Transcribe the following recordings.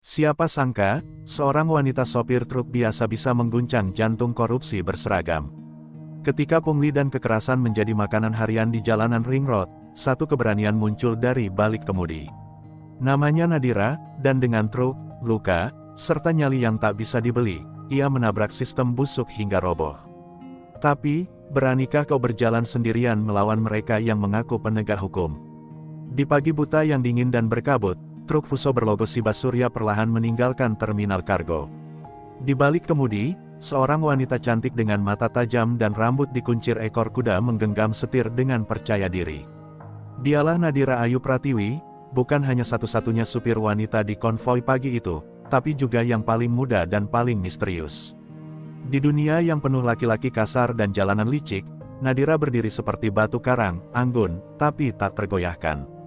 Siapa sangka, seorang wanita sopir truk biasa bisa mengguncang jantung korupsi berseragam. Ketika pungli dan kekerasan menjadi makanan harian di jalanan Ring Road, satu keberanian muncul dari balik kemudi. Namanya Nadira, dan dengan truk, luka, serta nyali yang tak bisa dibeli, ia menabrak sistem busuk hingga roboh. Tapi, beranikah kau berjalan sendirian melawan mereka yang mengaku penegak hukum? Di pagi buta yang dingin dan berkabut, truk Fuso berlogo Siba Surya perlahan meninggalkan terminal kargo. Di balik kemudi, seorang wanita cantik dengan mata tajam dan rambut dikuncir ekor kuda menggenggam setir dengan percaya diri. Dialah Nadira Ayu Pratiwi, bukan hanya satu-satunya supir wanita di konvoi pagi itu, tapi juga yang paling muda dan paling misterius. Di dunia yang penuh laki-laki kasar dan jalanan licik, Nadira berdiri seperti batu karang, anggun, tapi tak tergoyahkan.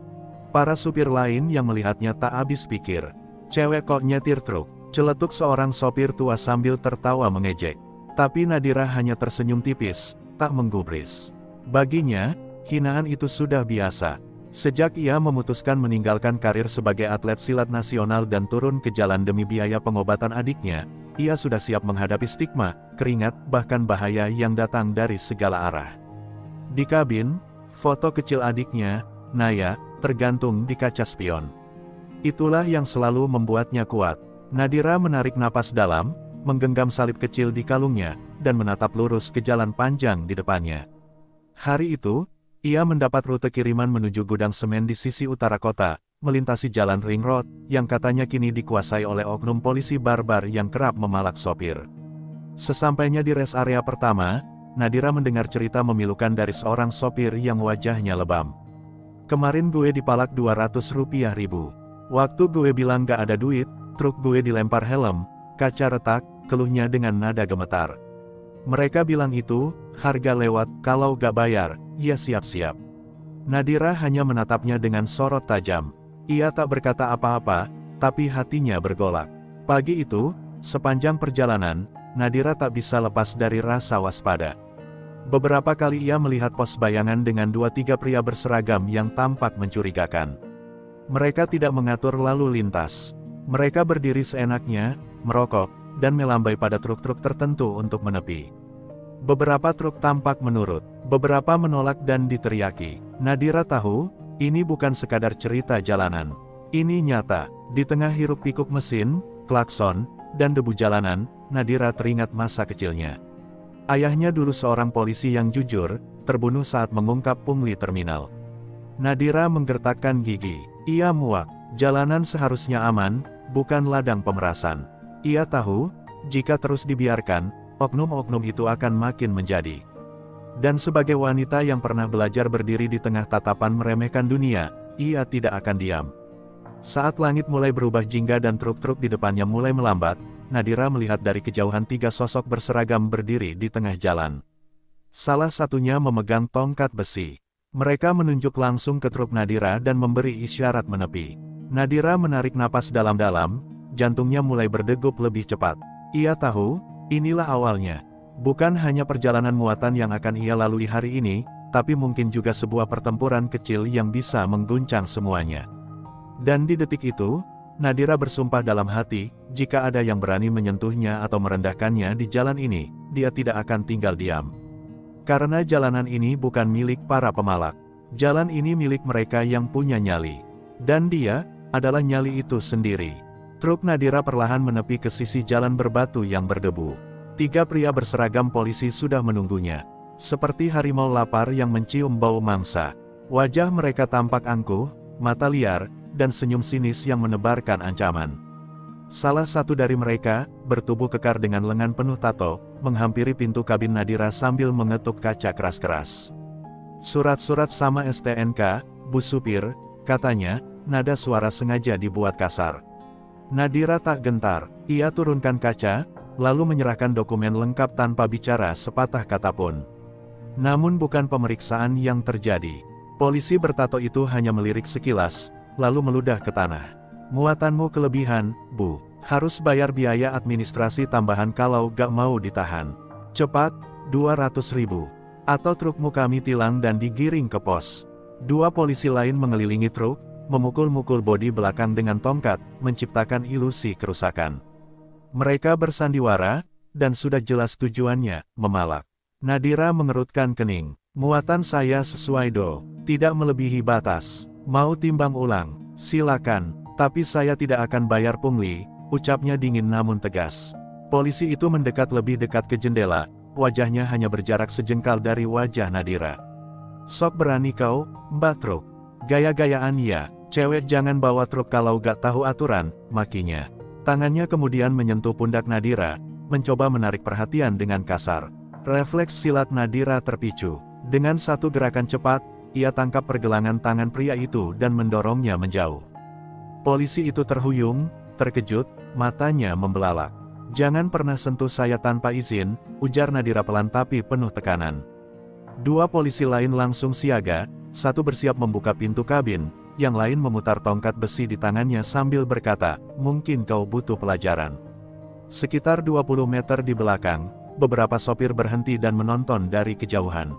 Para supir lain yang melihatnya tak habis pikir. Cewek kok nyetir truk, celetuk seorang sopir tua sambil tertawa mengejek. Tapi Nadira hanya tersenyum tipis, tak menggubris. Baginya, hinaan itu sudah biasa. Sejak ia memutuskan meninggalkan karir sebagai atlet silat nasional dan turun ke jalan demi biaya pengobatan adiknya, ia sudah siap menghadapi stigma, keringat, bahkan bahaya yang datang dari segala arah. Di kabin, foto kecil adiknya, Naya, tergantung di kaca spion. Itulah yang selalu membuatnya kuat. Nadira menarik napas dalam, menggenggam salib kecil di kalungnya, dan menatap lurus ke jalan panjang di depannya. Hari itu, ia mendapat rute kiriman menuju gudang semen di sisi utara kota, melintasi jalan Ring Road, yang katanya kini dikuasai oleh oknum polisi barbar yang kerap memalak sopir. Sesampainya di rest area pertama, Nadira mendengar cerita memilukan dari seorang sopir yang wajahnya lebam. Kemarin gue dipalak 200 rupiah ribu. Waktu gue bilang gak ada duit, truk gue dilempar helm, kaca retak, keluhnya dengan nada gemetar. Mereka bilang itu, harga lewat, kalau gak bayar, ya siap-siap. Nadira hanya menatapnya dengan sorot tajam. Ia tak berkata apa-apa, tapi hatinya bergolak. Pagi itu, sepanjang perjalanan, Nadira tak bisa lepas dari rasa waspada. Beberapa kali ia melihat pos bayangan dengan 2-3 pria berseragam yang tampak mencurigakan. Mereka tidak mengatur lalu lintas. Mereka berdiri seenaknya, merokok, dan melambai pada truk-truk tertentu untuk menepi. Beberapa truk tampak menurut, beberapa menolak dan diteriaki. Nadira tahu, ini bukan sekadar cerita jalanan. Ini nyata. Di tengah hiruk pikuk mesin, klakson, dan debu jalanan, Nadira teringat masa kecilnya. Ayahnya dulu seorang polisi yang jujur, terbunuh saat mengungkap pungli terminal. Nadira menggertakkan gigi. Ia muak. Jalanan seharusnya aman, bukan ladang pemerasan. Ia tahu, jika terus dibiarkan, oknum-oknum itu akan makin menjadi. Dan sebagai wanita yang pernah belajar berdiri di tengah tatapan meremehkan dunia, ia tidak akan diam. Saat langit mulai berubah jingga dan truk-truk di depannya mulai melambat, Nadira melihat dari kejauhan 3 sosok berseragam berdiri di tengah jalan. Salah satunya memegang tongkat besi. Mereka menunjuk langsung ke truk Nadira dan memberi isyarat menepi. Nadira menarik napas dalam-dalam, jantungnya mulai berdegup lebih cepat. Ia tahu, inilah awalnya. Bukan hanya perjalanan muatan yang akan ia lalui hari ini, tapi mungkin juga sebuah pertempuran kecil yang bisa mengguncang semuanya. Dan di detik itu, Nadira bersumpah dalam hati, jika ada yang berani menyentuhnya atau merendahkannya di jalan ini, dia tidak akan tinggal diam. Karena jalanan ini bukan milik para pemalak. Jalan ini milik mereka yang punya nyali. Dan dia, adalah nyali itu sendiri. Truk Nadira perlahan menepi ke sisi jalan berbatu yang berdebu. 3 pria berseragam polisi sudah menunggunya. Seperti harimau lapar yang mencium bau mangsa. Wajah mereka tampak angkuh, mata liar, dan senyum sinis yang menebarkan ancaman. Salah satu dari mereka, bertubuh kekar dengan lengan penuh tato, menghampiri pintu kabin Nadira sambil mengetuk kaca keras-keras. Surat-surat sama STNK, Bu Supir, katanya, nada suara sengaja dibuat kasar. Nadira tak gentar, ia turunkan kaca, lalu menyerahkan dokumen lengkap tanpa bicara sepatah kata pun. Namun bukan pemeriksaan yang terjadi. Polisi bertato itu hanya melirik sekilas, lalu meludah ke tanah. Muatanmu kelebihan, Bu. Harus bayar biaya administrasi tambahan kalau gak mau ditahan. Cepat, 200.000. Atau trukmu kami tilang dan digiring ke pos. 2 polisi lain mengelilingi truk, memukul-mukul bodi belakang dengan tongkat, menciptakan ilusi kerusakan. Mereka bersandiwara, dan sudah jelas tujuannya, memalak. Nadira mengerutkan kening. Muatan saya sesuai do, tidak melebihi batas. Mau timbang ulang, silakan, tapi saya tidak akan bayar pungli, ucapnya dingin namun tegas. Polisi itu mendekat lebih dekat ke jendela, wajahnya hanya berjarak sejengkal dari wajah Nadira. Sok berani kau, Mbak Truk. Gaya-gayaan ya, cewek jangan bawa truk kalau gak tahu aturan, makinya. Tangannya kemudian menyentuh pundak Nadira, mencoba menarik perhatian dengan kasar. Refleks silat Nadira terpicu. Dengan satu gerakan cepat, ia tangkap pergelangan tangan pria itu dan mendorongnya menjauh. Polisi itu terhuyung, terkejut, matanya membelalak. Jangan pernah sentuh saya tanpa izin, ujar Nadira pelan tapi penuh tekanan. Dua polisi lain langsung siaga, satu bersiap membuka pintu kabin, yang lain memutar tongkat besi di tangannya sambil berkata, mungkin kau butuh pelajaran. Sekitar 20 meter di belakang, beberapa sopir berhenti dan menonton dari kejauhan.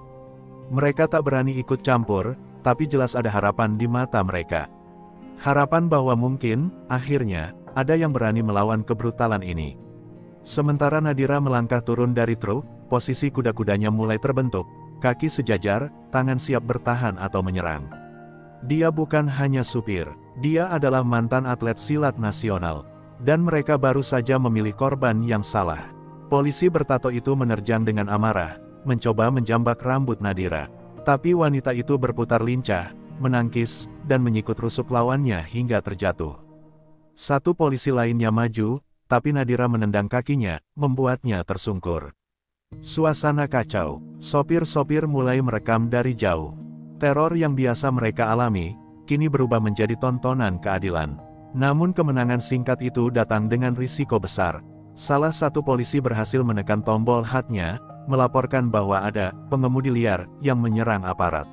Mereka tak berani ikut campur, tapi jelas ada harapan di mata mereka. Harapan bahwa mungkin, akhirnya, ada yang berani melawan kebrutalan ini. Sementara Nadira melangkah turun dari truk, posisi kuda-kudanya mulai terbentuk, kaki sejajar, tangan siap bertahan atau menyerang. Dia bukan hanya supir, dia adalah mantan atlet silat nasional. Dan mereka baru saja memilih korban yang salah. Polisi bertato itu menerjang dengan amarah, mencoba menjambak rambut Nadira. Tapi wanita itu berputar lincah, menangkis, dan menyikut rusuk lawannya hingga terjatuh. Satu polisi lainnya maju, tapi Nadira menendang kakinya, membuatnya tersungkur. Suasana kacau, sopir-sopir mulai merekam dari jauh. Teror yang biasa mereka alami, kini berubah menjadi tontonan keadilan. Namun kemenangan singkat itu datang dengan risiko besar. Salah satu polisi berhasil menekan tombol HUD-nya, melaporkan bahwa ada pengemudi liar yang menyerang aparat.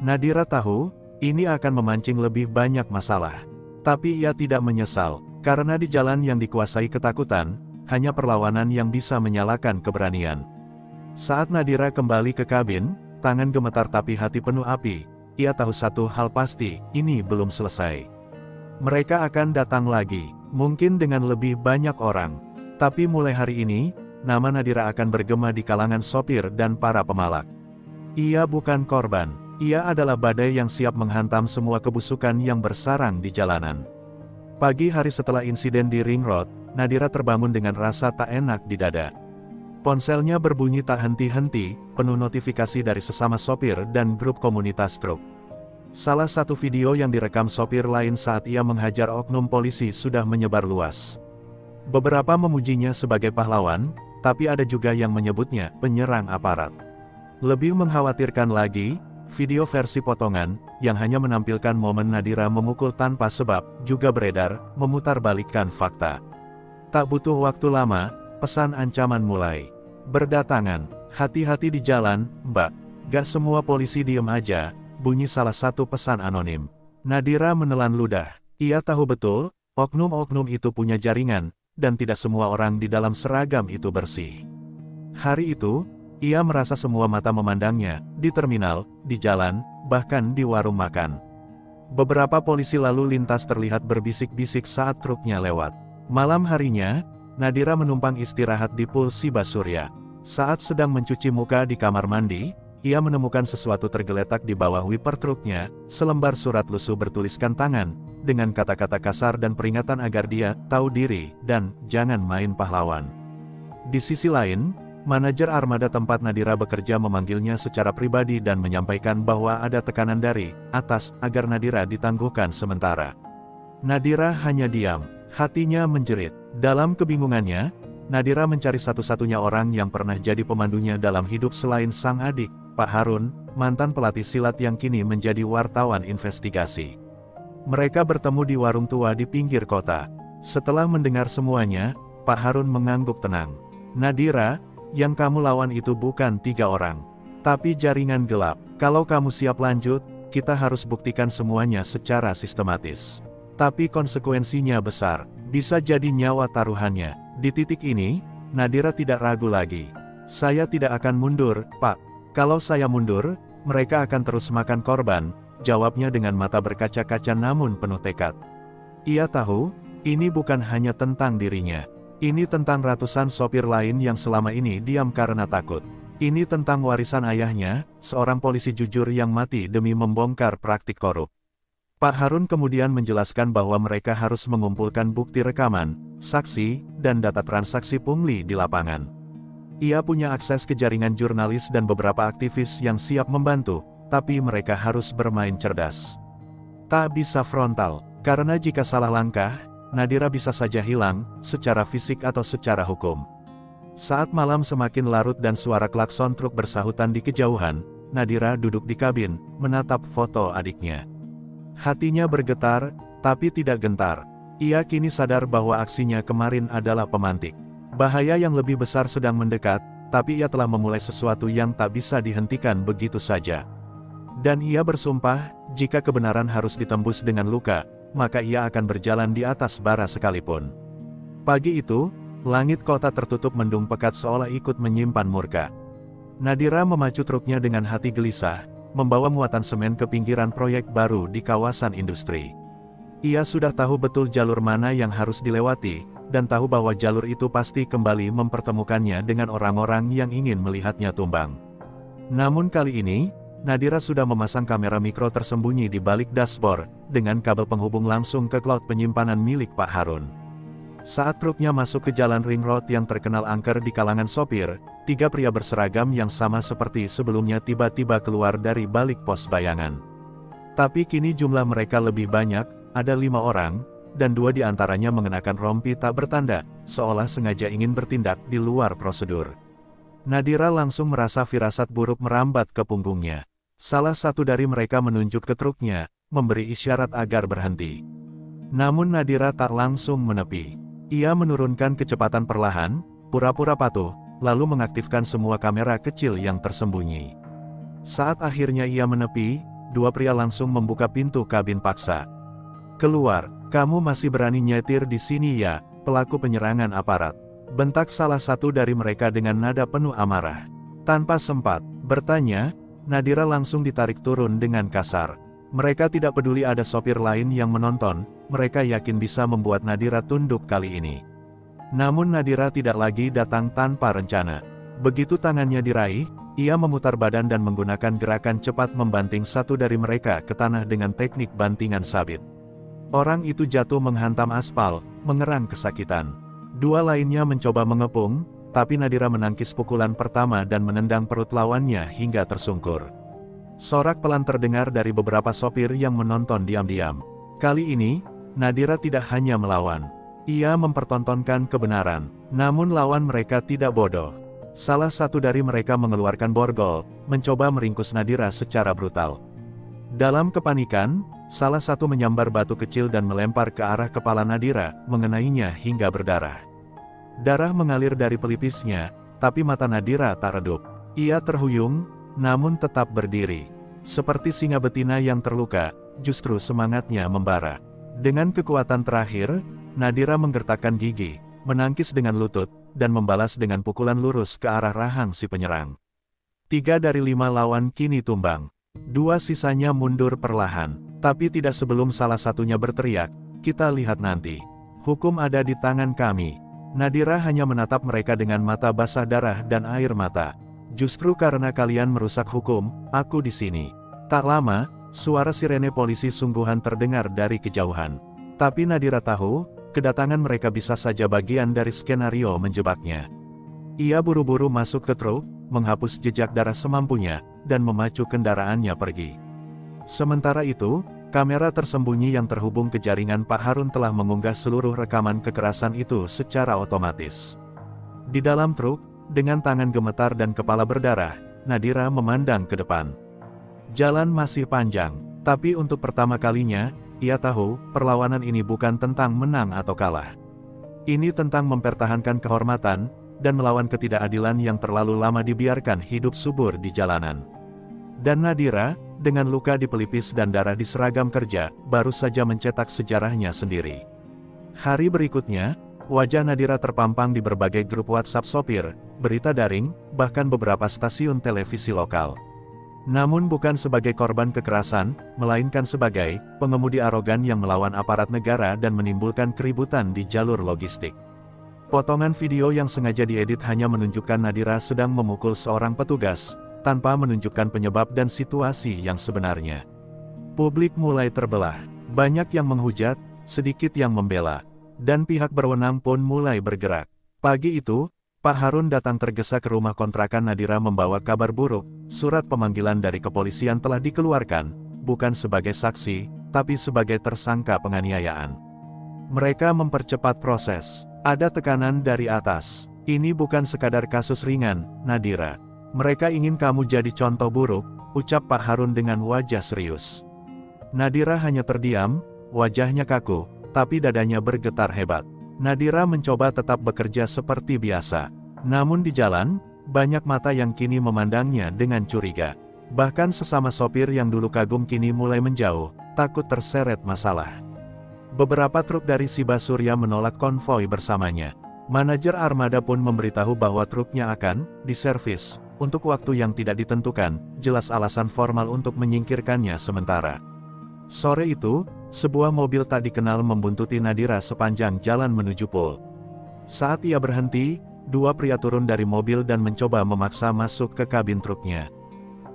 Nadira tahu, ini akan memancing lebih banyak masalah. Tapi ia tidak menyesal, karena di jalan yang dikuasai ketakutan, hanya perlawanan yang bisa menyalakan keberanian. Saat Nadira kembali ke kabin, tangan gemetar tapi hati penuh api. Ia tahu satu hal pasti, ini belum selesai. Mereka akan datang lagi, mungkin dengan lebih banyak orang. Tapi mulai hari ini, nama Nadira akan bergema di kalangan sopir dan para pemalak. Ia bukan korban, ia adalah badai yang siap menghantam semua kebusukan yang bersarang di jalanan. Pagi hari setelah insiden di Ring Road, Nadira terbangun dengan rasa tak enak di dada. Ponselnya berbunyi tak henti-henti, penuh notifikasi dari sesama sopir dan grup komunitas truk. Salah satu video yang direkam sopir lain saat ia menghajar oknum polisi sudah menyebar luas. Beberapa memujinya sebagai pahlawan, tapi ada juga yang menyebutnya penyerang aparat. Lebih mengkhawatirkan lagi, video versi potongan, yang hanya menampilkan momen Nadira memukul tanpa sebab, juga beredar, memutarbalikkan fakta. Tak butuh waktu lama, pesan ancaman mulai berdatangan. Hati-hati di jalan, Mbak. Gak semua polisi diem aja, bunyi salah satu pesan anonim. Nadira menelan ludah. Ia tahu betul, oknum-oknum itu punya jaringan, dan tidak semua orang di dalam seragam itu bersih. Hari itu, ia merasa semua mata memandangnya, di terminal, di jalan, bahkan di warung makan. Beberapa polisi lalu lintas terlihat berbisik-bisik saat truknya lewat. Malam harinya, Nadira menumpang istirahat di Pool Siba Surya. Saat sedang mencuci muka di kamar mandi, ia menemukan sesuatu tergeletak di bawah wiper truknya, selembar surat lusuh bertuliskan tangan, dengan kata-kata kasar dan peringatan agar dia tahu diri, dan jangan main pahlawan. Di sisi lain, manajer armada tempat Nadira bekerja memanggilnya secara pribadi dan menyampaikan bahwa ada tekanan dari atas agar Nadira ditangguhkan sementara. Nadira hanya diam, hatinya menjerit. Dalam kebingungannya, Nadira mencari satu-satunya orang yang pernah jadi pemandunya dalam hidup selain sang adik, Pak Harun, mantan pelatih silat yang kini menjadi wartawan investigasi. Mereka bertemu di warung tua di pinggir kota. Setelah mendengar semuanya, Pak Harun mengangguk tenang. Nadira, yang kamu lawan itu bukan 3 orang, tapi jaringan gelap. Kalau kamu siap lanjut, kita harus buktikan semuanya secara sistematis. Tapi konsekuensinya besar, bisa jadi nyawa taruhannya. Di titik ini, Nadira tidak ragu lagi. Saya tidak akan mundur, Pak. Kalau saya mundur, mereka akan terus makan korban. jawabnya dengan mata berkaca-kaca namun penuh tekad. Ia tahu, ini bukan hanya tentang dirinya. Ini tentang ratusan sopir lain yang selama ini diam karena takut. Ini tentang warisan ayahnya, seorang polisi jujur yang mati demi membongkar praktik korup. Pak Harun kemudian menjelaskan bahwa mereka harus mengumpulkan bukti rekaman, saksi, dan data transaksi pungli di lapangan. Ia punya akses ke jaringan jurnalis dan beberapa aktivis yang siap membantu, tapi mereka harus bermain cerdas. Tak bisa frontal, karena jika salah langkah, Nadira bisa saja hilang, secara fisik atau secara hukum. Saat malam semakin larut dan suara klakson truk bersahutan di kejauhan, Nadira duduk di kabin, menatap foto adiknya. Hatinya bergetar, tapi tidak gentar. Ia kini sadar bahwa aksinya kemarin adalah pemantik. Bahaya yang lebih besar sedang mendekat, tapi ia telah memulai sesuatu yang tak bisa dihentikan begitu saja. Dan ia bersumpah, jika kebenaran harus ditembus dengan luka, maka ia akan berjalan di atas bara sekalipun. Pagi itu, langit kota tertutup mendung pekat seolah ikut menyimpan murka. Nadira memacu truknya dengan hati gelisah, membawa muatan semen ke pinggiran proyek baru di kawasan industri. Ia sudah tahu betul jalur mana yang harus dilewati, dan tahu bahwa jalur itu pasti kembali mempertemukannya dengan orang-orang yang ingin melihatnya tumbang. Namun kali ini, Nadira sudah memasang kamera mikro tersembunyi di balik dashboard, dengan kabel penghubung langsung ke cloud penyimpanan milik Pak Harun. Saat truknya masuk ke jalan ring road yang terkenal angker di kalangan sopir, 3 pria berseragam yang sama seperti sebelumnya tiba-tiba keluar dari balik pos bayangan. Tapi kini jumlah mereka lebih banyak, ada 5 orang, dan 2 di antaranya mengenakan rompi tak bertanda, seolah sengaja ingin bertindak di luar prosedur. Nadira langsung merasa firasat buruk merambat ke punggungnya. Salah satu dari mereka menunjuk ke truknya, memberi isyarat agar berhenti. Namun Nadira tak langsung menepi. Ia menurunkan kecepatan perlahan, pura-pura patuh, lalu mengaktifkan semua kamera kecil yang tersembunyi. Saat akhirnya ia menepi, 2 pria langsung membuka pintu kabin paksa. "Keluar, kamu masih berani nyetir di sini ya, pelaku penyerangan aparat," bentak salah satu dari mereka dengan nada penuh amarah. Tanpa sempat bertanya, Nadira langsung ditarik turun dengan kasar. Mereka tidak peduli ada sopir lain yang menonton, mereka yakin bisa membuat Nadira tunduk kali ini. Namun Nadira tidak lagi datang tanpa rencana. Begitu tangannya diraih, ia memutar badan dan menggunakan gerakan cepat membanting satu dari mereka ke tanah dengan teknik bantingan sabit. Orang itu jatuh menghantam aspal, mengerang kesakitan. 2 lainnya mencoba mengepung, tapi Nadira menangkis pukulan pertama dan menendang perut lawannya hingga tersungkur. Sorak pelan terdengar dari beberapa sopir yang menonton diam-diam. Kali ini, Nadira tidak hanya melawan. Ia mempertontonkan kebenaran, namun lawan mereka tidak bodoh. Salah satu dari mereka mengeluarkan borgol, mencoba meringkus Nadira secara brutal. Dalam kepanikan, salah satu menyambar batu kecil dan melempar ke arah kepala Nadira, mengenainya hingga berdarah. Darah mengalir dari pelipisnya, tapi mata Nadira tak redup. Ia terhuyung, namun tetap berdiri. Seperti singa betina yang terluka, justru semangatnya membara. Dengan kekuatan terakhir, Nadira menggertakkan gigi, menangkis dengan lutut, dan membalas dengan pukulan lurus ke arah rahang si penyerang. 3 dari 5 lawan kini tumbang. 2 sisanya mundur perlahan, tapi tidak sebelum salah satunya berteriak, "Kita lihat nanti. Hukum ada di tangan kami." Nadira hanya menatap mereka dengan mata basah darah dan air mata. "Justru karena kalian merusak hukum, aku di sini." Tak lama, suara sirene polisi sungguhan terdengar dari kejauhan. Tapi Nadira tahu, kedatangan mereka bisa saja bagian dari skenario menjebaknya. Ia buru-buru masuk ke truk, menghapus jejak darah semampunya, dan memacu kendaraannya pergi. Sementara itu, kamera tersembunyi yang terhubung ke jaringan Pak Harun telah mengunggah seluruh rekaman kekerasan itu secara otomatis. Di dalam truk, dengan tangan gemetar dan kepala berdarah, Nadira memandang ke depan. Jalan masih panjang, tapi untuk pertama kalinya, ia tahu, perlawanan ini bukan tentang menang atau kalah. Ini tentang mempertahankan kehormatan, dan melawan ketidakadilan yang terlalu lama dibiarkan hidup subur di jalanan. Dan Nadira, dengan luka di pelipis dan darah di seragam kerja, baru saja mencetak sejarahnya sendiri. Hari berikutnya, wajah Nadira terpampang di berbagai grup WhatsApp sopir, berita daring, bahkan beberapa stasiun televisi lokal. Namun bukan sebagai korban kekerasan, melainkan sebagai pengemudi arogan yang melawan aparat negara dan menimbulkan keributan di jalur logistik. Potongan video yang sengaja diedit hanya menunjukkan Nadira sedang memukul seorang petugas, tanpa menunjukkan penyebab dan situasi yang sebenarnya. Publik mulai terbelah, banyak yang menghujat, sedikit yang membela, dan pihak berwenang pun mulai bergerak. Pagi itu, Pak Harun datang tergesa ke rumah kontrakan Nadira membawa kabar buruk. Surat pemanggilan dari kepolisian telah dikeluarkan, bukan sebagai saksi, tapi sebagai tersangka penganiayaan. Mereka mempercepat proses. Ada tekanan dari atas. Ini bukan sekadar kasus ringan, Nadira. Mereka ingin kamu jadi contoh buruk, ucap Pak Harun dengan wajah serius. Nadira hanya terdiam, wajahnya kaku, tapi dadanya bergetar hebat. Nadira mencoba tetap bekerja seperti biasa. Namun di jalan, banyak mata yang kini memandangnya dengan curiga. Bahkan sesama sopir yang dulu kagum kini mulai menjauh, takut terseret masalah. Beberapa truk dari Siba Surya menolak konvoi bersamanya. Manajer armada pun memberitahu bahwa truknya akan diservis untuk waktu yang tidak ditentukan, jelas alasan formal untuk menyingkirkannya sementara. Sore itu, sebuah mobil tak dikenal membuntuti Nadira sepanjang jalan menuju Pul. Saat ia berhenti, dua pria turun dari mobil dan mencoba memaksa masuk ke kabin truknya.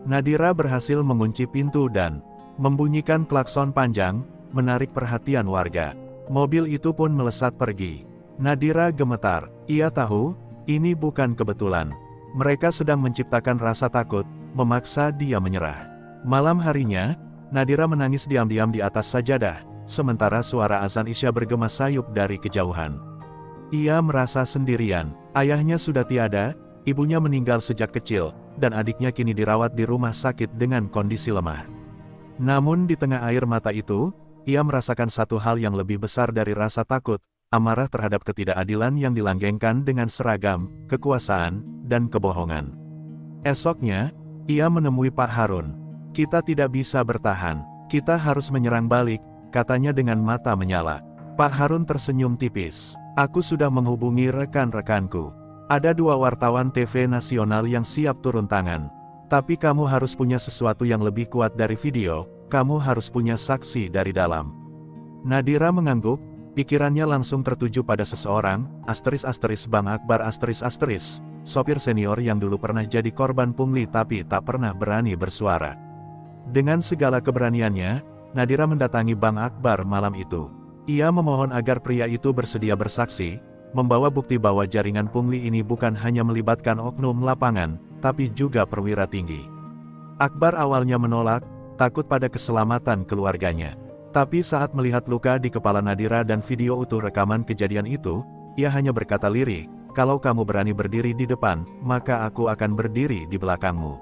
Nadira berhasil mengunci pintu dan membunyikan klakson panjang, menarik perhatian warga. Mobil itu pun melesat pergi. Nadira gemetar. Ia tahu, ini bukan kebetulan. Mereka sedang menciptakan rasa takut, memaksa dia menyerah. Malam harinya, Nadira menangis diam-diam di atas sajadah, sementara suara azan Isya bergema sayup dari kejauhan. Ia merasa sendirian. Ayahnya sudah tiada, ibunya meninggal sejak kecil, dan adiknya kini dirawat di rumah sakit dengan kondisi lemah. Namun di tengah air mata itu, ia merasakan satu hal yang lebih besar dari rasa takut, amarah terhadap ketidakadilan yang dilanggengkan dengan seragam, kekuasaan, dan kebohongan. Esoknya, ia menemui Pak Harun. Kita tidak bisa bertahan, kita harus menyerang balik, katanya dengan mata menyala. Pak Harun tersenyum tipis. Aku sudah menghubungi rekan-rekanku. Ada dua wartawan TV nasional yang siap turun tangan. Tapi kamu harus punya sesuatu yang lebih kuat dari video. Kamu harus punya saksi dari dalam. Nadira mengangguk, pikirannya langsung tertuju pada seseorang, Bang Akbar sopir senior yang dulu pernah jadi korban pungli tapi tak pernah berani bersuara. Dengan segala keberaniannya, Nadira mendatangi Bang Akbar malam itu. Ia memohon agar pria itu bersedia bersaksi, membawa bukti bahwa jaringan pungli ini bukan hanya melibatkan oknum lapangan, tapi juga perwira tinggi. Akbar awalnya menolak, takut pada keselamatan keluarganya. Tapi saat melihat luka di kepala Nadira dan video utuh rekaman kejadian itu, ia hanya berkata lirih, kalau kamu berani berdiri di depan, maka aku akan berdiri di belakangmu.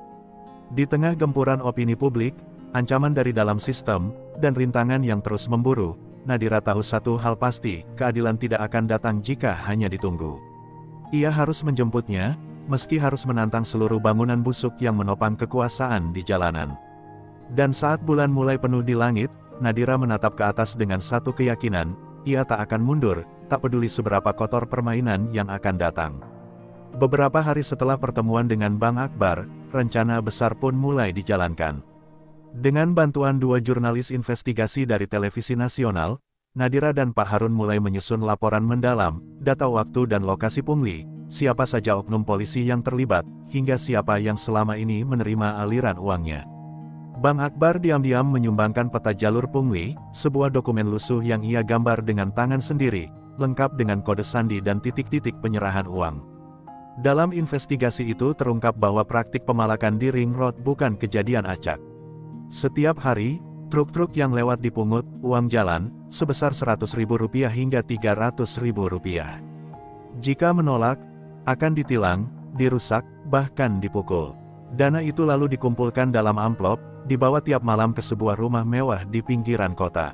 Di tengah gempuran opini publik, ancaman dari dalam sistem, dan rintangan yang terus memburu, Nadira tahu satu hal pasti, keadilan tidak akan datang jika hanya ditunggu. Ia harus menjemputnya, meski harus menantang seluruh bangunan busuk yang menopang kekuasaan di jalanan. Dan saat bulan mulai penuh di langit, Nadira menatap ke atas dengan satu keyakinan, ia tak akan mundur, tak peduli seberapa kotor permainan yang akan datang. Beberapa hari setelah pertemuan dengan Bang Akbar, rencana besar pun mulai dijalankan. Dengan bantuan dua jurnalis investigasi dari televisi nasional, Nadira dan Pak Harun mulai menyusun laporan mendalam, data waktu dan lokasi pungli, siapa saja oknum polisi yang terlibat, hingga siapa yang selama ini menerima aliran uangnya. Bang Akbar diam-diam menyumbangkan peta jalur pungli, sebuah dokumen lusuh yang ia gambar dengan tangan sendiri, lengkap dengan kode sandi dan titik-titik penyerahan uang. Dalam investigasi itu terungkap bahwa praktik pemalakan di Ring Road bukan kejadian acak. Setiap hari, truk-truk yang lewat dipungut uang jalan, sebesar Rp100.000 hingga Rp300.000. Jika menolak, akan ditilang, dirusak, bahkan dipukul. Dana itu lalu dikumpulkan dalam amplop, dibawa tiap malam ke sebuah rumah mewah di pinggiran kota.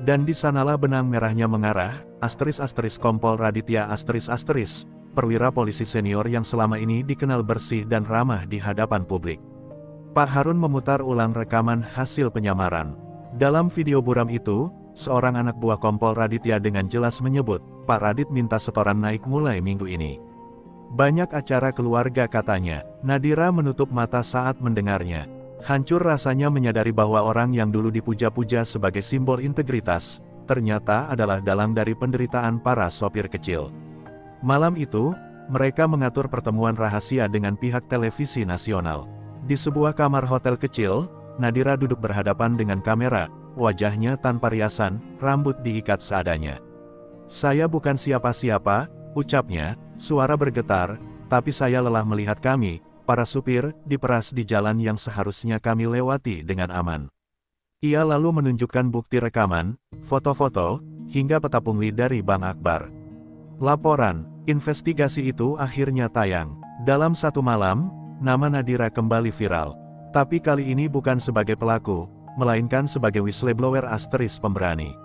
Dan di sanalah benang merahnya mengarah, Kompol Raditya perwira polisi senior yang selama ini dikenal bersih dan ramah di hadapan publik. Pak Harun memutar ulang rekaman hasil penyamaran. Dalam video buram itu, seorang anak buah Kompol Raditya dengan jelas menyebut, Pak Radit minta setoran naik mulai minggu ini. Banyak acara keluarga katanya. Nadira menutup mata saat mendengarnya. Hancur rasanya menyadari bahwa orang yang dulu dipuja-puja sebagai simbol integritas, ternyata adalah dalang dari penderitaan para sopir kecil. Malam itu, mereka mengatur pertemuan rahasia dengan pihak televisi nasional. Di sebuah kamar hotel kecil, Nadira duduk berhadapan dengan kamera, wajahnya tanpa riasan, rambut diikat seadanya. "Saya bukan siapa-siapa," ucapnya, suara bergetar, "tapi saya lelah melihat kami, para supir, diperas di jalan yang seharusnya kami lewati dengan aman." Ia lalu menunjukkan bukti rekaman, foto-foto, hingga peta pungli dari Bang Akbar. Laporan investigasi itu akhirnya tayang. Dalam satu malam, nama Nadira kembali viral. Tapi kali ini bukan sebagai pelaku, melainkan sebagai whistleblower asteris pemberani.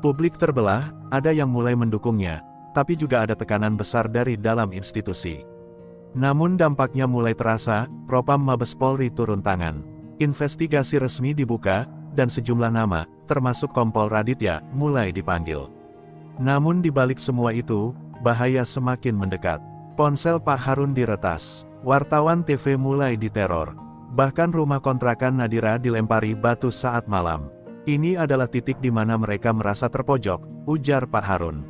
Publik terbelah, ada yang mulai mendukungnya, tapi juga ada tekanan besar dari dalam institusi. Namun dampaknya mulai terasa, Propam Mabes Polri turun tangan. Investigasi resmi dibuka, dan sejumlah nama, termasuk Kompol Raditya, mulai dipanggil. Namun di balik semua itu, bahaya semakin mendekat. Ponsel Pak Harun diretas, wartawan TV mulai diteror. Bahkan rumah kontrakan Nadira dilempari batu saat malam. "Ini adalah titik di mana mereka merasa terpojok," ujar Pak Harun.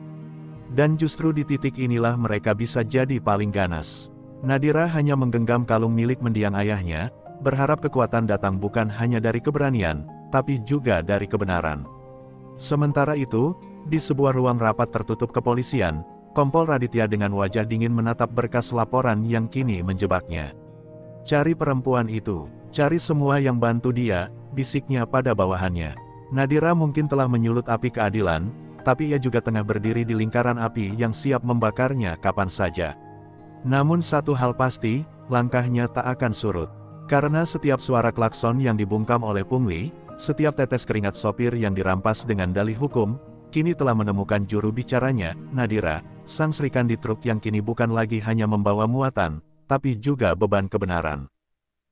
Dan justru di titik inilah mereka bisa jadi paling ganas. Nadira hanya menggenggam kalung milik mendiang ayahnya, berharap kekuatan datang bukan hanya dari keberanian, tapi juga dari kebenaran. Sementara itu, di sebuah ruang rapat tertutup kepolisian, Kompol Raditya dengan wajah dingin menatap berkas laporan yang kini menjebaknya. "Cari perempuan itu, cari semua yang bantu dia," bisiknya pada bawahannya. Nadira mungkin telah menyulut api keadilan, tapi ia juga tengah berdiri di lingkaran api yang siap membakarnya kapan saja. Namun satu hal pasti, langkahnya tak akan surut. Karena setiap suara klakson yang dibungkam oleh pungli, setiap tetes keringat sopir yang dirampas dengan dalih hukum, kini telah menemukan juru bicaranya, Nadira, sang serikandi truk yang kini bukan lagi hanya membawa muatan, tapi juga beban kebenaran.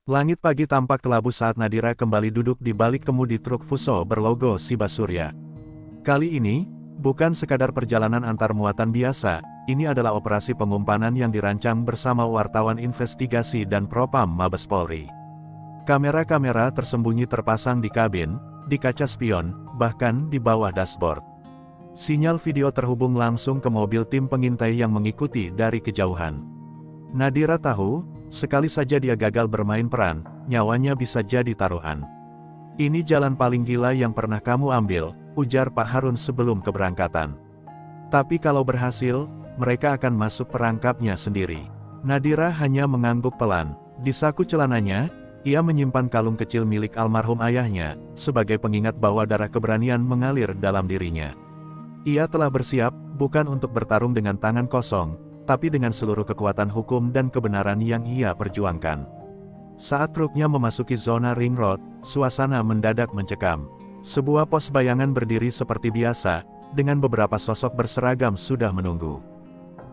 Langit pagi tampak kelabu saat Nadira kembali duduk di balik kemudi truk Fuso berlogo Siba Surya. Kali ini, bukan sekadar perjalanan antar muatan biasa, ini adalah operasi pengumpanan yang dirancang bersama wartawan investigasi dan Propam Mabes Polri. Kamera-kamera tersembunyi terpasang di kabin, di kaca spion, bahkan di bawah dashboard. Sinyal video terhubung langsung ke mobil tim pengintai yang mengikuti dari kejauhan. Nadira tahu, sekali saja dia gagal bermain peran, nyawanya bisa jadi taruhan. "Ini jalan paling gila yang pernah kamu ambil," ujar Pak Harun sebelum keberangkatan. "Tapi kalau berhasil, mereka akan masuk perangkapnya sendiri." Nadira hanya mengangguk pelan. Di saku celananya, ia menyimpan kalung kecil milik almarhum ayahnya, sebagai pengingat bahwa darah keberanian mengalir dalam dirinya. Ia telah bersiap, bukan untuk bertarung dengan tangan kosong, tapi dengan seluruh kekuatan hukum dan kebenaran yang ia perjuangkan. Saat truknya memasuki zona ring road, suasana mendadak mencekam. Sebuah pos bayangan berdiri seperti biasa, dengan beberapa sosok berseragam sudah menunggu.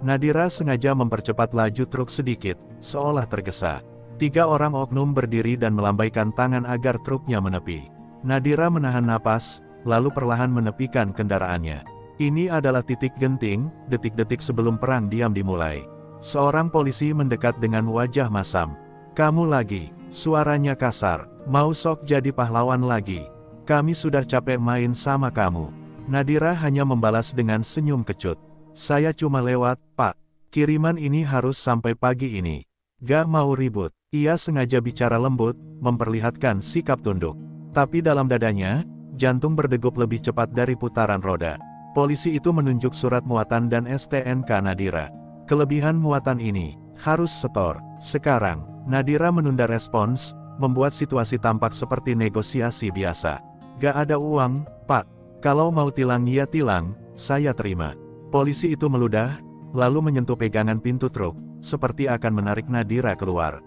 Nadira sengaja mempercepat laju truk sedikit, seolah tergesa. 3 orang oknum berdiri dan melambaikan tangan agar truknya menepi. Nadira menahan napas, lalu perlahan menepikan kendaraannya. Ini adalah titik genting, detik-detik sebelum perang diam dimulai. Seorang polisi mendekat dengan wajah masam. "Kamu lagi," suaranya kasar, "mau sok jadi pahlawan lagi? Kami sudah capek main sama kamu." Nadira hanya membalas dengan senyum kecut. "Saya cuma lewat, Pak. Kiriman ini harus sampai pagi ini. Gak mau ribut." Ia sengaja bicara lembut, memperlihatkan sikap tunduk. Tapi dalam dadanya, jantung berdegup lebih cepat dari putaran roda. Polisi itu menunjuk surat muatan dan STNK Nadira. "Kelebihan muatan ini harus setor sekarang." Nadira menunda respons, membuat situasi tampak seperti negosiasi biasa. "Gak ada uang, Pak. Kalau mau tilang ya tilang, saya terima." Polisi itu meludah, lalu menyentuh pegangan pintu truk, seperti akan menarik Nadira keluar.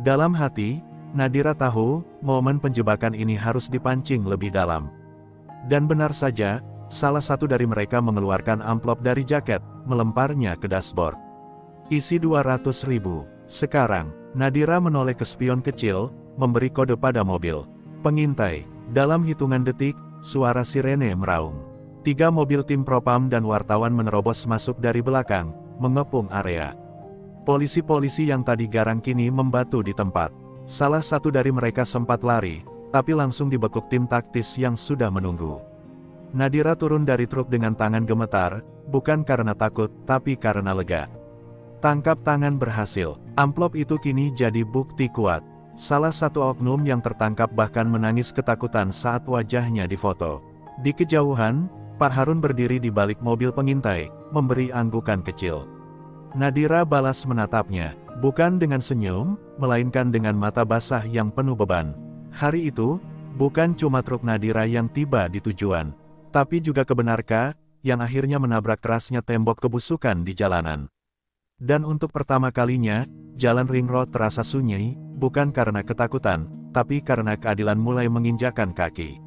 Dalam hati, Nadira tahu, momen penjebakan ini harus dipancing lebih dalam. Dan benar saja, salah satu dari mereka mengeluarkan amplop dari jaket, melemparnya ke dashboard. "Isi 200.000. Sekarang." Nadira menoleh ke spion kecil, memberi kode pada mobil. "Pengintai." Dalam hitungan detik, suara sirene meraung. 3 mobil tim Propam dan wartawan menerobos masuk dari belakang, mengepung area. Polisi-polisi yang tadi garang kini membatu di tempat. Salah satu dari mereka sempat lari, tapi langsung dibekuk tim taktis yang sudah menunggu. Nadira turun dari truk dengan tangan gemetar, bukan karena takut, tapi karena lega. Tangkap tangan berhasil. Amplop itu kini jadi bukti kuat. Salah satu oknum yang tertangkap bahkan menangis ketakutan saat wajahnya difoto. Di kejauhan, Pak Harun berdiri di balik mobil pengintai, memberi anggukan kecil. Nadira balas menatapnya, bukan dengan senyum, melainkan dengan mata basah yang penuh beban. Hari itu, bukan cuma truk Nadira yang tiba di tujuan, tapi juga kebenarkah, yang akhirnya menabrak kerasnya tembok kebusukan di jalanan. Dan untuk pertama kalinya, jalan ring road terasa sunyi, bukan karena ketakutan, tapi karena keadilan mulai menginjakan kaki.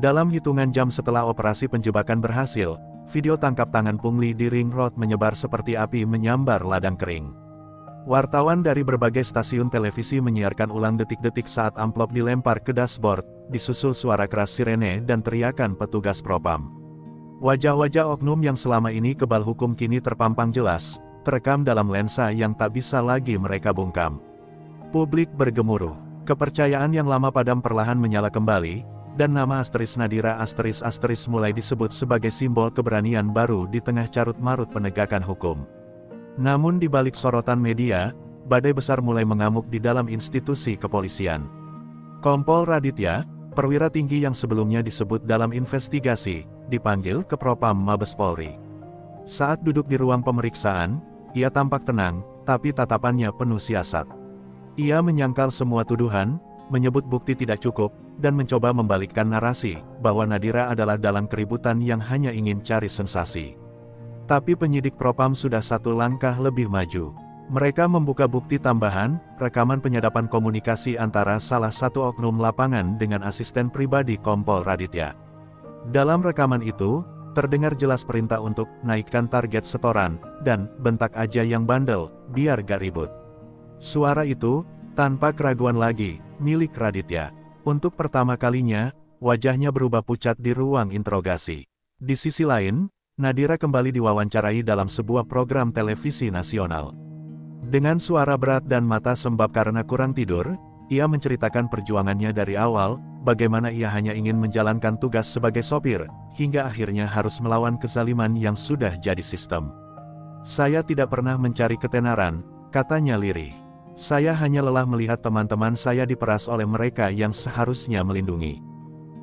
Dalam hitungan jam setelah operasi penjebakan berhasil, video tangkap tangan pungli di ring road menyebar seperti api menyambar ladang kering. Wartawan dari berbagai stasiun televisi menyiarkan ulang detik-detik saat amplop dilempar ke dashboard, disusul suara keras sirene dan teriakan petugas propam. Wajah-wajah oknum yang selama ini kebal hukum kini terpampang jelas, terekam dalam lensa yang tak bisa lagi mereka bungkam. Publik bergemuruh, kepercayaan yang lama padam perlahan menyala kembali, dan nama Nadira * mulai disebut sebagai simbol keberanian baru di tengah carut-marut penegakan hukum. Namun di balik sorotan media, badai besar mulai mengamuk di dalam institusi kepolisian. Kompol Raditya, perwira tinggi yang sebelumnya disebut dalam investigasi, dipanggil ke Propam Mabes Polri. Saat duduk di ruang pemeriksaan, ia tampak tenang, tapi tatapannya penuh siasat. Ia menyangkal semua tuduhan, menyebut bukti tidak cukup, dan mencoba membalikkan narasi, bahwa Nadira adalah dalang keributan yang hanya ingin cari sensasi. Tapi penyidik Propam sudah satu langkah lebih maju. Mereka membuka bukti tambahan, rekaman penyadapan komunikasi antara salah satu oknum lapangan dengan asisten pribadi Kompol Raditya. Dalam rekaman itu, terdengar jelas perintah untuk naikkan target setoran, dan bentak aja yang bandel, biar gak ribut. Suara itu, tanpa keraguan lagi, milik Raditya. Untuk pertama kalinya, wajahnya berubah pucat di ruang interogasi. Di sisi lain, Nadira kembali diwawancarai dalam sebuah program televisi nasional. Dengan suara berat dan mata sembab karena kurang tidur, ia menceritakan perjuangannya dari awal, bagaimana ia hanya ingin menjalankan tugas sebagai sopir, hingga akhirnya harus melawan kezaliman yang sudah jadi sistem. Saya tidak pernah mencari ketenaran, katanya lirih. Saya hanya lelah melihat teman-teman saya diperas oleh mereka yang seharusnya melindungi.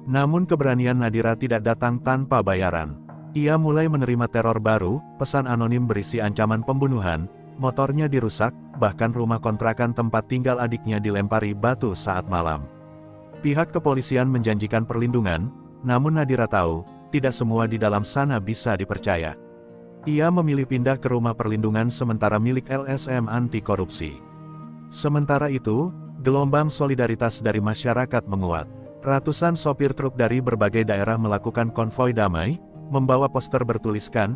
Namun keberanian Nadira tidak datang tanpa bayaran. Ia mulai menerima teror baru, pesan anonim berisi ancaman pembunuhan, motornya dirusak, bahkan rumah kontrakan tempat tinggal adiknya dilempari batu saat malam. Pihak kepolisian menjanjikan perlindungan, namun Nadira tahu, tidak semua di dalam sana bisa dipercaya. Ia memilih pindah ke rumah perlindungan sementara milik LSM anti korupsi. Sementara itu, gelombang solidaritas dari masyarakat menguat. Ratusan sopir truk dari berbagai daerah melakukan konvoi damai, membawa poster bertuliskan,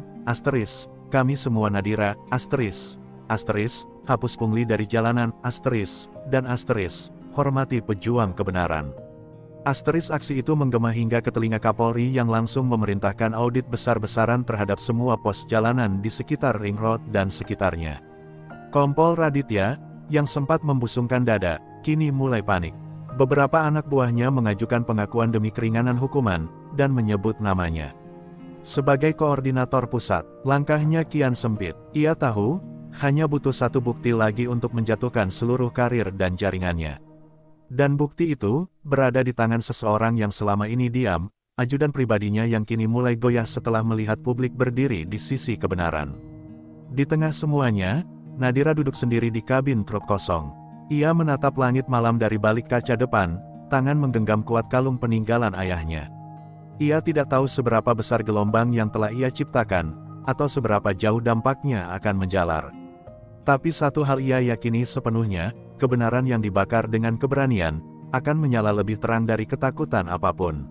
kami semua Nadira, hapus pungli dari jalanan, dan hormati pejuang kebenaran. Aksi itu menggema hingga ke telinga Kapolri yang langsung memerintahkan audit besar-besaran terhadap semua pos jalanan di sekitar Ring Road dan sekitarnya. Kompol Raditya, yang sempat membusungkan dada, kini mulai panik. Beberapa anak buahnya mengajukan pengakuan demi keringanan hukuman, dan menyebut namanya. Sebagai koordinator pusat, langkahnya kian sempit. Ia tahu, hanya butuh satu bukti lagi untuk menjatuhkan seluruh karir dan jaringannya. Dan bukti itu, berada di tangan seseorang yang selama ini diam, ajudan pribadinya yang kini mulai goyah setelah melihat publik berdiri di sisi kebenaran. Di tengah semuanya, Nadira duduk sendiri di kabin truk kosong. Ia menatap langit malam dari balik kaca depan, tangan menggenggam kuat kalung peninggalan ayahnya. Ia tidak tahu seberapa besar gelombang yang telah ia ciptakan, atau seberapa jauh dampaknya akan menjalar. Tapi satu hal ia yakini sepenuhnya, kebenaran yang dibakar dengan keberanian, akan menyala lebih terang dari ketakutan apapun.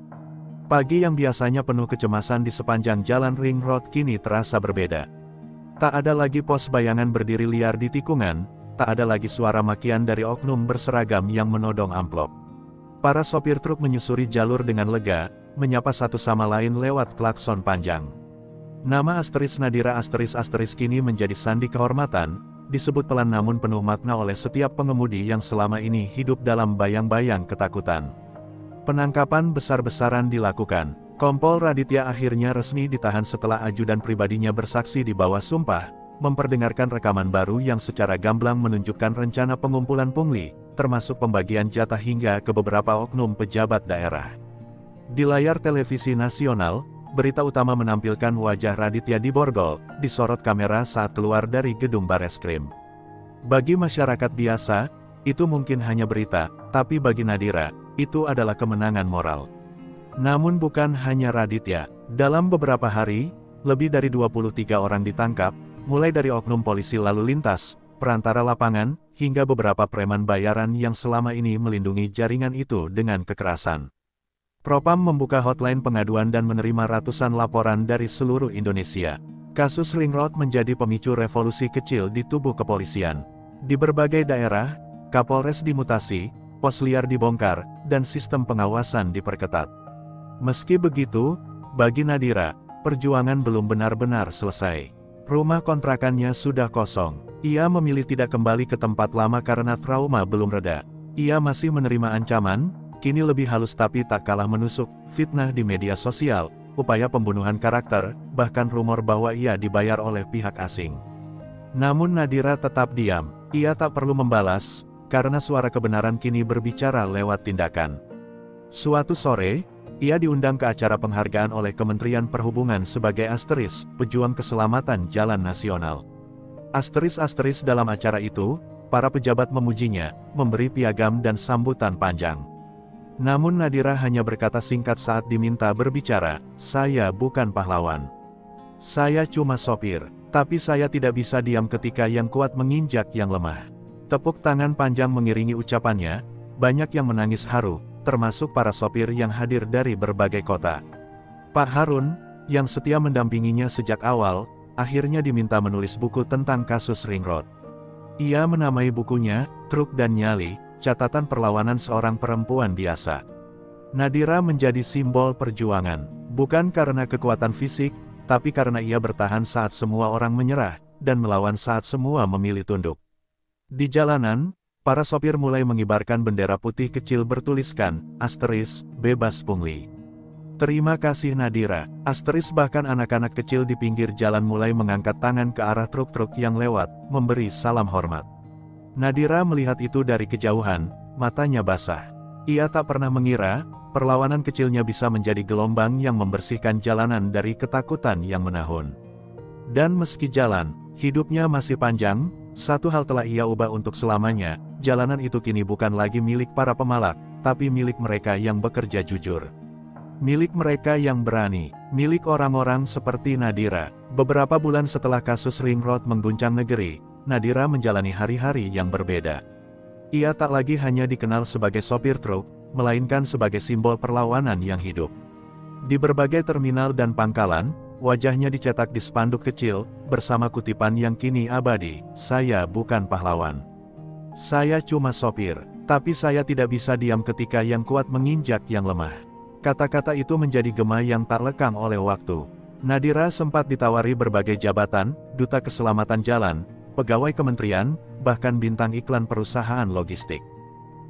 Pagi yang biasanya penuh kecemasan di sepanjang jalan Ring Road kini terasa berbeda. Tak ada lagi pos bayangan berdiri liar di tikungan, tak ada lagi suara makian dari oknum berseragam yang menodong amplop. Para sopir truk menyusuri jalur dengan lega, menyapa satu sama lain lewat klakson panjang. Nama Nadira kini menjadi sandi kehormatan, disebut pelan namun penuh makna oleh setiap pengemudi yang selama ini hidup dalam bayang-bayang ketakutan. Penangkapan besar-besaran dilakukan. Kompol Raditya akhirnya resmi ditahan setelah ajudan pribadinya bersaksi di bawah sumpah, memperdengarkan rekaman baru yang secara gamblang menunjukkan rencana pengumpulan pungli, termasuk pembagian jatah hingga ke beberapa oknum pejabat daerah. Di layar televisi nasional, berita utama menampilkan wajah Raditya di borgol, disorot kamera saat keluar dari gedung Bareskrim. Bagi masyarakat biasa, itu mungkin hanya berita, tapi bagi Nadira, itu adalah kemenangan moral. Namun bukan hanya Raditya, dalam beberapa hari, lebih dari 23 orang ditangkap, mulai dari oknum polisi lalu lintas, perantara lapangan, hingga beberapa preman bayaran yang selama ini melindungi jaringan itu dengan kekerasan. Propam membuka hotline pengaduan dan menerima ratusan laporan dari seluruh Indonesia. Kasus Ring Road menjadi pemicu revolusi kecil di tubuh kepolisian. Di berbagai daerah, Kapolres dimutasi, pos liar dibongkar, dan sistem pengawasan diperketat. Meski begitu, bagi Nadira, perjuangan belum benar-benar selesai. Rumah kontrakannya sudah kosong. Ia memilih tidak kembali ke tempat lama karena trauma belum reda. Ia masih menerima ancaman, kini lebih halus tapi tak kalah menusuk, fitnah di media sosial, upaya pembunuhan karakter, bahkan rumor bahwa ia dibayar oleh pihak asing. Namun Nadira tetap diam. Ia tak perlu membalas, karena suara kebenaran kini berbicara lewat tindakan. Suatu sore, ia diundang ke acara penghargaan oleh Kementerian Perhubungan sebagai asteris, pejuang keselamatan jalan nasional. Asteris-asteris dalam acara itu, para pejabat memujinya, memberi piagam dan sambutan panjang. Namun Nadira hanya berkata singkat saat diminta berbicara, "Saya bukan pahlawan. Saya cuma sopir, tapi saya tidak bisa diam ketika yang kuat menginjak yang lemah." Tepuk tangan panjang mengiringi ucapannya, banyak yang menangis haru, termasuk para sopir yang hadir dari berbagai kota. Pak Harun, yang setia mendampinginya sejak awal, akhirnya diminta menulis buku tentang kasus Ring Road. Ia menamai bukunya, Truk dan Nyali, Catatan Perlawanan Seorang Perempuan Biasa. Nadira menjadi simbol perjuangan, bukan karena kekuatan fisik, tapi karena ia bertahan saat semua orang menyerah, dan melawan saat semua memilih tunduk. Di jalanan, para sopir mulai mengibarkan bendera putih kecil bertuliskan, asteris, bebas pungli. Terima kasih Nadira, asteris. Bahkan anak-anak kecil di pinggir jalan mulai mengangkat tangan ke arah truk-truk yang lewat, memberi salam hormat. Nadira melihat itu dari kejauhan, matanya basah. Ia tak pernah mengira, perlawanan kecilnya bisa menjadi gelombang yang membersihkan jalanan dari ketakutan yang menahun. Dan meski jalan, hidupnya masih panjang, satu hal telah ia ubah untuk selamanya, jalanan itu kini bukan lagi milik para pemalak, tapi milik mereka yang bekerja jujur. Milik mereka yang berani, milik orang-orang seperti Nadira. Beberapa bulan setelah kasus Ring Road mengguncang negeri, Nadira menjalani hari-hari yang berbeda. Ia tak lagi hanya dikenal sebagai sopir truk, melainkan sebagai simbol perlawanan yang hidup. Di berbagai terminal dan pangkalan, wajahnya dicetak di spanduk kecil, bersama kutipan yang kini abadi, "Saya bukan pahlawan. Saya cuma sopir, tapi saya tidak bisa diam ketika yang kuat menginjak yang lemah." Kata-kata itu menjadi gema yang tak lekang oleh waktu. Nadira sempat ditawari berbagai jabatan, duta keselamatan jalan, pegawai kementerian, bahkan bintang iklan perusahaan logistik.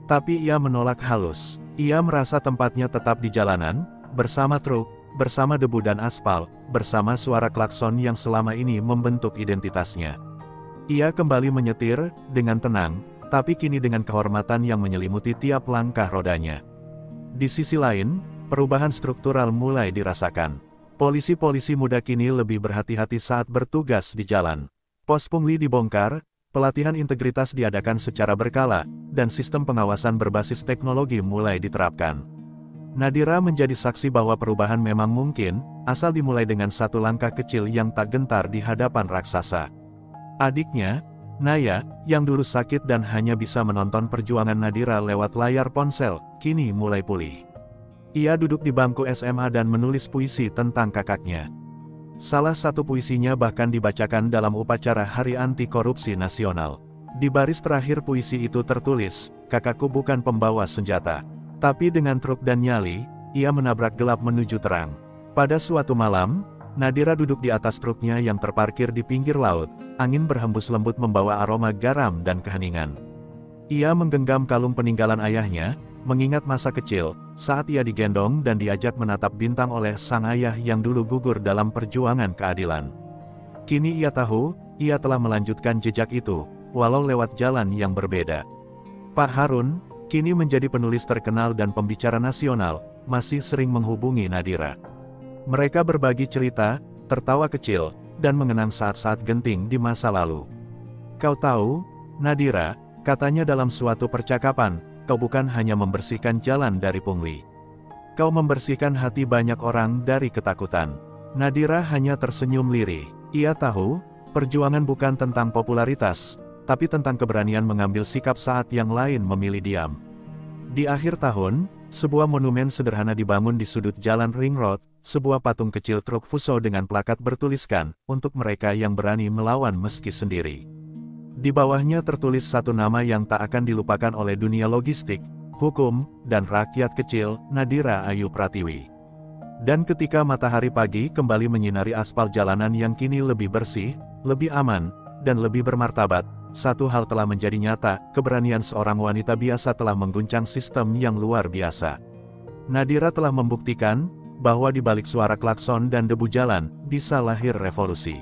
Tapi ia menolak halus. Ia merasa tempatnya tetap di jalanan, bersama truk, bersama debu dan aspal, bersama suara klakson yang selama ini membentuk identitasnya. Ia kembali menyetir, dengan tenang, tapi kini dengan kehormatan yang menyelimuti tiap langkah rodanya. Di sisi lain, perubahan struktural mulai dirasakan. Polisi-polisi muda kini lebih berhati-hati saat bertugas di jalan. Pos pungli dibongkar, pelatihan integritas diadakan secara berkala, dan sistem pengawasan berbasis teknologi mulai diterapkan. Nadira menjadi saksi bahwa perubahan memang mungkin, asal dimulai dengan satu langkah kecil yang tak gentar di hadapan raksasa. Adiknya, Naya, yang dulu sakit dan hanya bisa menonton perjuangan Nadira lewat layar ponsel, kini mulai pulih. Ia duduk di bangku SMA dan menulis puisi tentang kakaknya. Salah satu puisinya bahkan dibacakan dalam upacara Hari Anti Korupsi Nasional. Di baris terakhir puisi itu tertulis, "Kakakku bukan pembawa senjata. Tapi dengan truk dan nyali, ia menabrak gelap menuju terang." Pada suatu malam, Nadira duduk di atas truknya yang terparkir di pinggir laut, angin berhembus lembut membawa aroma garam dan keheningan. Ia menggenggam kalung peninggalan ayahnya, mengingat masa kecil, saat ia digendong dan diajak menatap bintang oleh sang ayah yang dulu gugur dalam perjuangan keadilan. Kini ia tahu, ia telah melanjutkan jejak itu, walau lewat jalan yang berbeda. Pak Harun, kini menjadi penulis terkenal dan pembicara nasional, masih sering menghubungi Nadira. Mereka berbagi cerita, tertawa kecil, dan mengenang saat-saat genting di masa lalu. "Kau tahu, Nadira," katanya dalam suatu percakapan, "kau bukan hanya membersihkan jalan dari pungli. Kau membersihkan hati banyak orang dari ketakutan." Nadira hanya tersenyum lirih. Ia tahu, perjuangan bukan tentang popularitas, tapi tentang keberanian mengambil sikap saat yang lain memilih diam. Di akhir tahun, sebuah monumen sederhana dibangun di sudut jalan Ring Road, sebuah patung kecil truk Fuso dengan plakat bertuliskan, "Untuk mereka yang berani melawan meski sendiri." Di bawahnya tertulis satu nama yang tak akan dilupakan oleh dunia logistik, hukum, dan rakyat kecil, Nadira Ayu Pratiwi. Dan ketika matahari pagi kembali menyinari aspal jalanan yang kini lebih bersih, lebih aman, dan lebih bermartabat, satu hal telah menjadi nyata, keberanian seorang wanita biasa telah mengguncang sistem yang luar biasa. Nadira telah membuktikan, bahwa di balik suara klakson dan debu jalan, bisa lahir revolusi.